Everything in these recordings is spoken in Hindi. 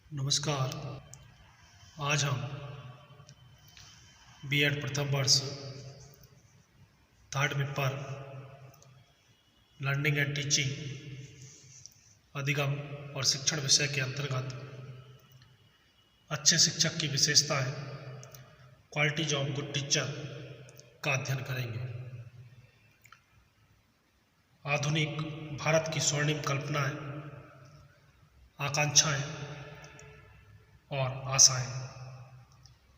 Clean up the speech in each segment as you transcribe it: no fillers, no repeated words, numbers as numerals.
नमस्कार। आज हम बीएड प्रथम वर्ष third paper learning and teaching अधिगम और शिक्षण विषय के अंतर्गत अच्छे शिक्षक की विशेषताएं क्वालिटीज ऑफ गुड टीचर का अध्ययन करेंगे। आधुनिक भारत की स्वर्णिम कल्पनाएं, आकांक्षाएं और आशाएं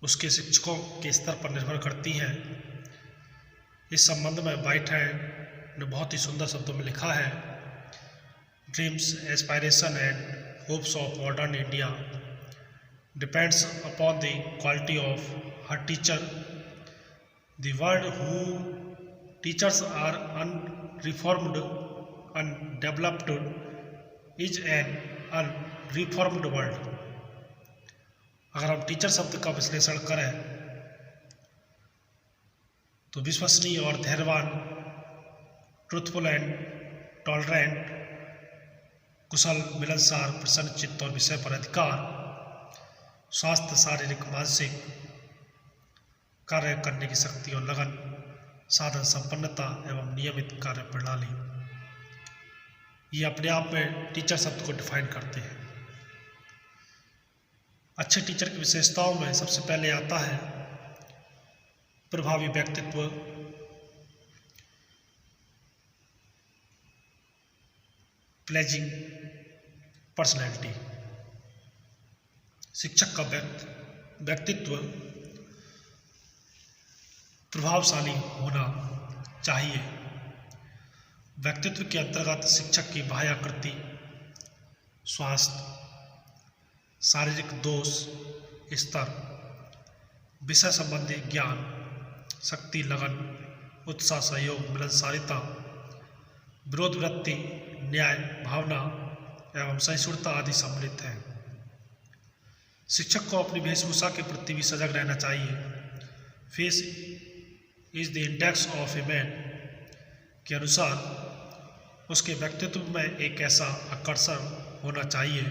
उसके शिक्षकों के स्तर पर निर्भर करती हैं। इस संबंध में व्हाइट हैंड ने बहुत ही सुंदर शब्दों में लिखा है, dreams, aspiration and hopes of modern India depends upon the quality of her teacher. The world who teachers are unreformed, undeveloped is an unreformed world. अगर हम टीचर शब्द का विश्लेषण करें तो विश्वसनीय और धैर्यवान, ट्रूथफुल एंड टॉलरेंट, कुशल, मिलनसार, प्रसन्नचित्त और विषय पर अधिकार, स्वास्थ्य, शारीरिक, मानसिक, कार्य करने की शक्ति और लगन, साधन संपन्नता एवं नियमित कार्य प्रणाली, ये अपने आप में टीचर शब्द को डिफाइन करते हैं। अच्छे टीचर की विशेषताओं में सबसे पहले आता है प्रभावी व्यक्तित्व, प्लेजिंग पर्सनैलिटी। शिक्षक का व्यक्तित्व प्रभावशाली होना चाहिए। व्यक्तित्व के अंतर्गत शिक्षक की बाह्य आकृति, स्वास्थ्य, शारीरिक दोष स्तर, विषय संबंधी ज्ञान, शक्ति, लगन, उत्साह, सहयोग, मिलनसारिता, विरोध वृत्ति, न्याय भावना एवं सहिष्णुता आदि सम्मिलित है। शिक्षक को अपनी वेशभूषा के प्रति भी सजग रहना चाहिए। Face is the index of a man के अनुसार उसके व्यक्तित्व में एक ऐसा आकर्षण होना चाहिए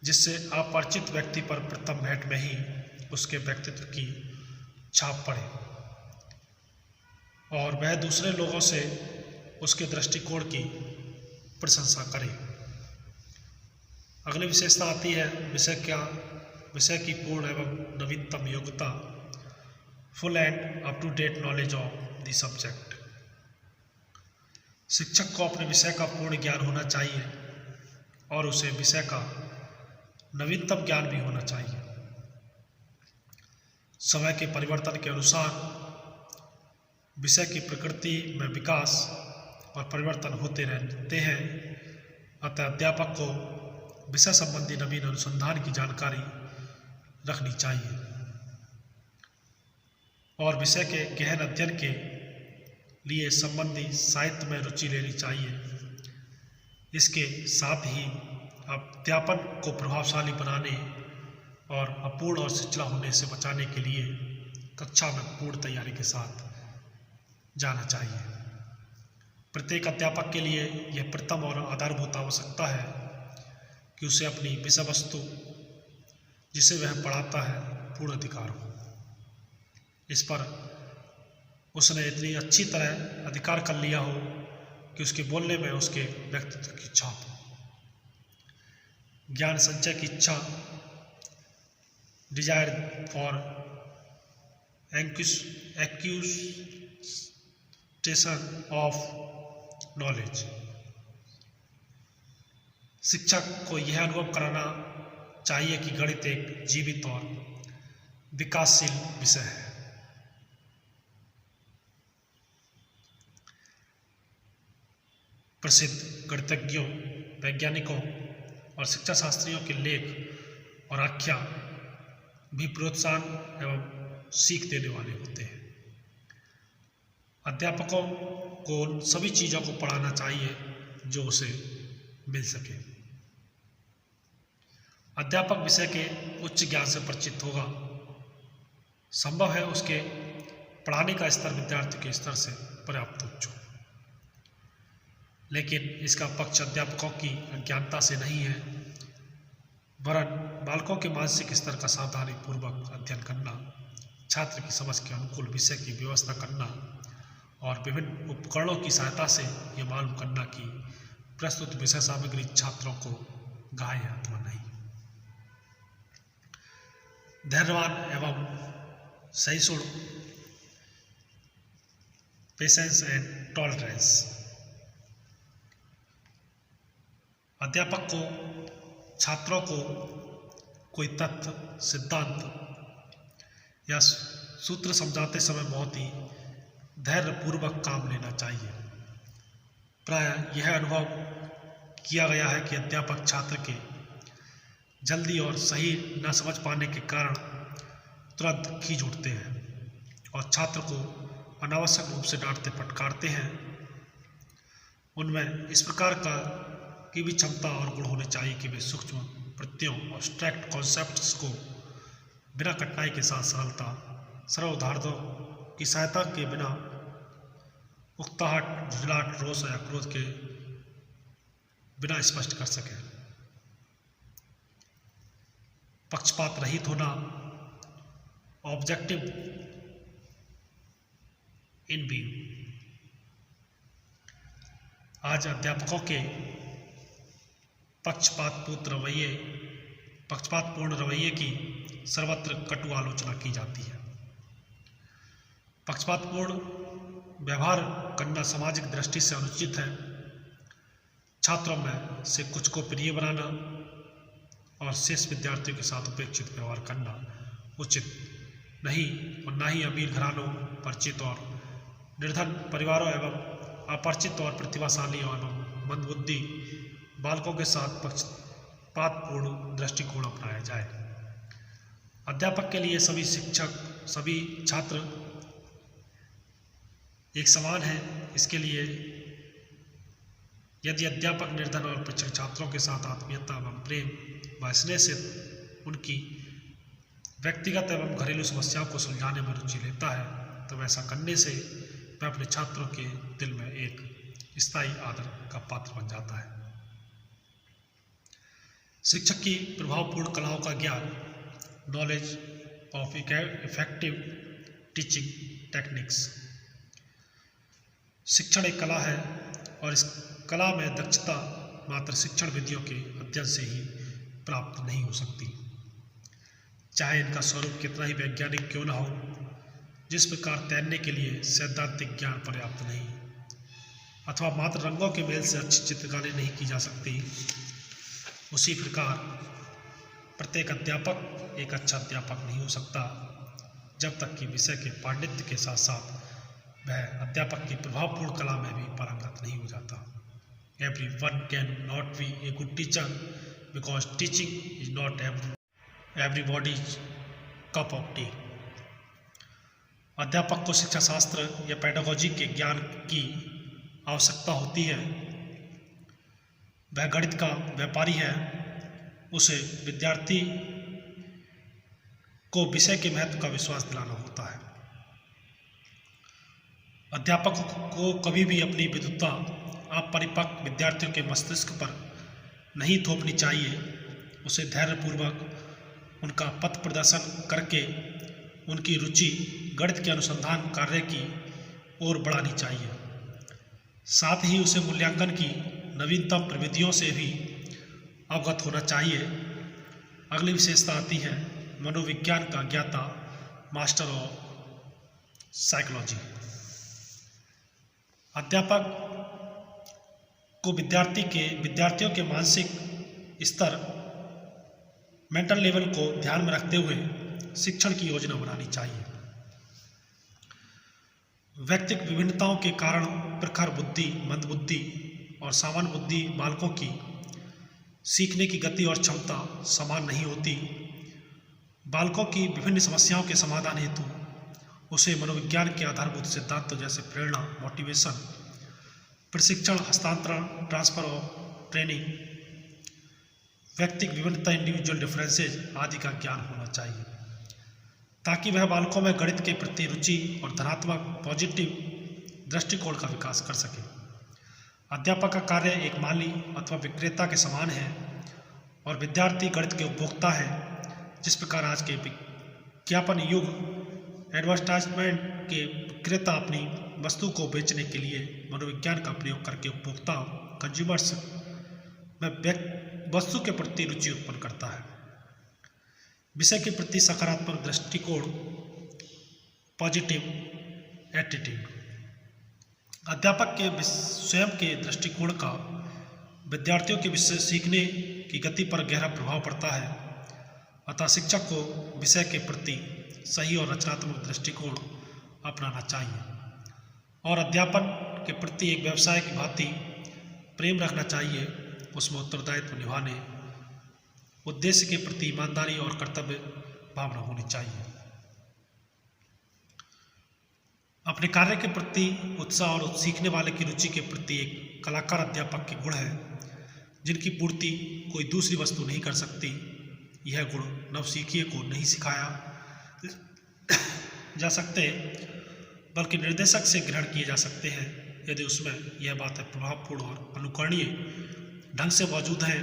जिससे अपरिचित व्यक्ति पर प्रथम भेंट में ही उसके व्यक्तित्व की छाप पड़े और वह दूसरे लोगों से उसके दृष्टिकोण की प्रशंसा करे। अगली विशेषता आती है विषय की पूर्ण एवं नवीनतम योग्यता, full and up to date knowledge of the subject. शिक्षक को अपने विषय का पूर्ण ज्ञान होना चाहिए और उसे विषय का नवीनतम ज्ञान भी होना चाहिए। समय के परिवर्तन के अनुसार विषय की प्रकृति में विकास और परिवर्तन होते रहते हैं, अतः अध्यापक को विषय संबंधी नवीन अनुसंधान की जानकारी रखनी चाहिए और विषय के गहन अध्ययन के लिए संबंधी साहित्य में रुचि लेनी चाहिए। इसके साथ ही अध्यापन को प्रभावशाली बनाने और अपूर्ण और शिथिल होने से बचाने के लिए कक्षा में पूर्ण तैयारी के साथ जाना चाहिए। प्रत्येक अध्यापक के लिए यह प्रथम और आधारभूत आवश्यकता है कि उसे अपनी विषय वस्तु जिसे वह पढ़ाता है पूर्ण अधिकार हो। इस पर उसने इतनी अच्छी तरह अधिकार कर लिया हो कि उसके बोलने में उसके व्यक्तित्व की छाप हो। ज्ञान संचय की इच्छा, डिजायर फॉर एक्यूस्टेशन ऑफ नॉलेज। शिक्षक को यह अनुभव कराना चाहिए कि गणित एक जीवित और विकासशील विषय है। प्रसिद्ध गणितज्ञों, वैज्ञानिकों और शिक्षा शास्त्रियों के लेख और आख्या भी प्रोत्साहन एवं सीख देने वाले होते हैं। अध्यापकों को उन सभी चीज़ों को पढ़ाना चाहिए जो उसे मिल सके। अध्यापक विषय के उच्च ज्ञान से परिचित होगा। संभव है उसके पढ़ाने का स्तर विद्यार्थी के स्तर से पर्याप्त उच्च हो, लेकिन इसका पक्ष अध्यापकों की अज्ञानता से नहीं है, वरन बालकों के मानसिक स्तर का सावधानी पूर्वक अध्ययन करना, छात्र की समझ के अनुकूल विषय की व्यवस्था करना और विभिन्न उपकरणों की सहायता से ये मालूम करना कि प्रस्तुत विषय सामग्री छात्रों को गाय है अथवा नहीं। धैर्यवान एवं सहिष्णु, पेशेंस एंड टॉलरेंस। अध्यापक को छात्रों को कोई तथ्य, सिद्धांत या सूत्र समझाते समय बहुत ही धैर्यपूर्वक काम लेना चाहिए। प्रायः यह अनुभव किया गया है कि अध्यापक छात्र के जल्दी और सही न समझ पाने के कारण तुरंत खींच उठते हैं और छात्र को अनावश्यक रूप से डांटते फटकारते हैं। उनमें इस प्रकार की भी क्षमता और गुण होने चाहिए कि वे सूक्ष्म प्रत्ययों, एब्स्ट्रैक्ट कॉन्सेप्ट्स को बिना कठिनाई के साथ सरल उदाहरणों की सहायता के बिना उकताहट, झुंझलाहट, रोष या क्रोध के बिना स्पष्ट कर सकें। पक्षपात रहित होना, ऑब्जेक्टिव इन व्यू। आज अध्यापकों के पक्षपातपूर्ण रवैये की सर्वत्र कटु आलोचना की जाती है। पक्षपातपूर्ण व्यवहार करना सामाजिक दृष्टि से अनुचित है। छात्रों में से कुछ को प्रिय बनाना और शेष विद्यार्थियों के साथ उपेक्षित व्यवहार करना उचित नहीं और न ही अमीर घरानों, परिचित और निर्धन परिवारों एवं अपरिचित और प्रतिभाशाली एवं मंदबुद्धि बालकों के साथ पक्षपातपूर्ण दृष्टिकोण अपनाया जाए। अध्यापक के लिए सभी शिक्षक, सभी छात्र एक समान है। इसके लिए यदि अध्यापक निर्धन और पिछड़े छात्रों के साथ आत्मीयता एवं प्रेम व स्नेह से उनकी व्यक्तिगत एवं घरेलू समस्याओं को सुलझाने में रुचि लेता है, तो ऐसा करने से वह अपने छात्रों के दिल में एक स्थायी आदर का पात्र बन जाता है। शिक्षक की प्रभावपूर्ण कलाओं का ज्ञान, knowledge of effective teaching techniques. शिक्षण एक कला है और इस कला में दक्षता मात्र शिक्षण विधियों के अध्ययन से ही प्राप्त नहीं हो सकती, चाहे इनका स्वरूप कितना ही वैज्ञानिक क्यों न हो। जिस प्रकार तैरने के लिए सैद्धांतिक ज्ञान पर्याप्त नहीं अथवा मात्र रंगों के मेल से अच्छी चित्रकारी नहीं की जा सकती, उसी प्रकार प्रत्येक अध्यापक एक अच्छा अध्यापक नहीं हो सकता जब तक कि विषय के पांडित्य के साथ साथ वह अध्यापक की प्रभावपूर्ण कला में भी पारंगत नहीं हो जाता। Everyone cannot be a good teacher because teaching is not everybody's cup of tea। अध्यापक को शिक्षा शास्त्र या पेडागोजी के ज्ञान की आवश्यकता होती है। वह गणित का व्यापारी है, उसे विद्यार्थी को विषय के महत्व का विश्वास दिलाना होता है। अध्यापक को कभी भी अपनी विद्वत्ता अपरिपक्व विद्यार्थियों के मस्तिष्क पर नहीं थोपनी चाहिए। उसे धैर्यपूर्वक उनका पथ प्रदर्शन करके उनकी रुचि गणित के अनुसंधान कार्य की ओर बढ़ानी चाहिए। साथ ही उसे मूल्यांकन की नवीनतम प्रविधियों से भी अवगत होना चाहिए। अगली विशेषता आती है मनोविज्ञान का ज्ञाता, मास्टर ऑफ साइकोलॉजी। अध्यापक को विद्यार्थियों के मानसिक स्तर, मेंटल लेवल को ध्यान में रखते हुए शिक्षण की योजना बनानी चाहिए। व्यक्तिगत विभिन्नताओं के कारण प्रखर बुद्धि, मंदबुद्धि और सामान्य बुद्धि बालकों की सीखने की गति और क्षमता समान नहीं होती। बालकों की विभिन्न समस्याओं के समाधान हेतु उसे मनोविज्ञान के आधारभूत सिद्धांतों जैसे प्रेरणा, मोटिवेशन, प्रशिक्षण, हस्तांतरण, ट्रांसफर ऑफ ट्रेनिंग, व्यक्तिगत विभिन्नता, इंडिविजुअल डिफरेंसेज आदि का ज्ञान होना चाहिए, ताकि वह बालकों में गणित के प्रति रुचि और धनात्मक पॉजिटिव दृष्टिकोण का विकास कर सके। अध्यापक का कार्य एक माली अथवा विक्रेता के समान है। और विद्यार्थी गणित के उपभोक्ता हैं। जिस प्रकार आज के विज्ञापन युग एडवर्टाइजमेंट के विक्रेता अपनी वस्तु को बेचने के लिए मनोविज्ञान का प्रयोग करके उपभोक्ता कंज्यूमर्स में वस्तु के प्रति रुचि उत्पन्न करता है। विषय के प्रति सकारात्मक दृष्टिकोण, पॉजिटिव एटीट्यूड। अध्यापक के स्वयं के दृष्टिकोण का विद्यार्थियों के विषय सीखने की गति पर गहरा प्रभाव पड़ता है। अतः शिक्षक को विषय के प्रति सही और रचनात्मक दृष्टिकोण अपनाना चाहिए और अध्यापन के प्रति एक व्यवसाय की भांति प्रेम रखना चाहिए। उसमें उत्तरदायित्व निभाने, उद्देश्य के प्रति ईमानदारी और कर्तव्य भावना होनी चाहिए। अपने कार्य के प्रति उत्साह और सीखने वाले की रुचि के प्रति एक कलाकार अध्यापक के गुण है जिनकी पूर्ति कोई दूसरी वस्तु नहीं कर सकती। यह गुण नवसीखिए को नहीं सिखाया जा सकते बल्कि निर्देशक से ग्रहण किए जा सकते हैं यदि उसमें यह बातें प्रभावपूर्ण और अनुकरणीय ढंग से मौजूद हैं।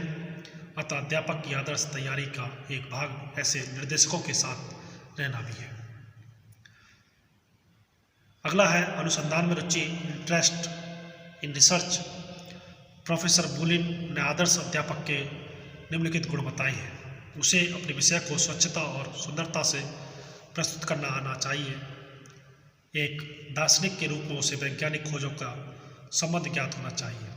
अतः अध्यापक की आदर्श तैयारी का एक भाग ऐसे निर्देशकों के साथ रहना भी है। अगला है अनुसंधान में रुचि, इंटरेस्ट इन रिसर्च। प्रोफेसर बुलिन ने आदर्श अध्यापक के निम्नलिखित गुण बताए हैं। उसे अपने विषय को स्वच्छता और सुंदरता से प्रस्तुत करना आना चाहिए। एक दार्शनिक के रूप में उसे वैज्ञानिक खोजों का संबंध ज्ञात होना चाहिए।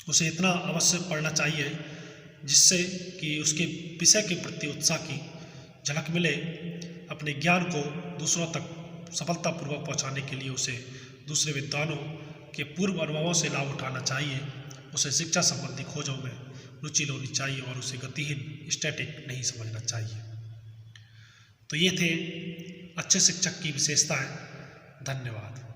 उसे इतना अवश्य पढ़ना चाहिए जिससे कि उसके विषय के प्रति उत्साह की झलक मिले। अपने ज्ञान को दूसरों तक सफलतापूर्वक पहुंचाने के लिए उसे दूसरे विद्वानों के पूर्व अनुभवों से लाभ उठाना चाहिए। उसे शिक्षा संबंधी खोजों में रुचि होनी चाहिए और उसे गतिहीन स्टैटिक नहीं समझना चाहिए। तो ये थे अच्छे शिक्षक की विशेषताएं। धन्यवाद।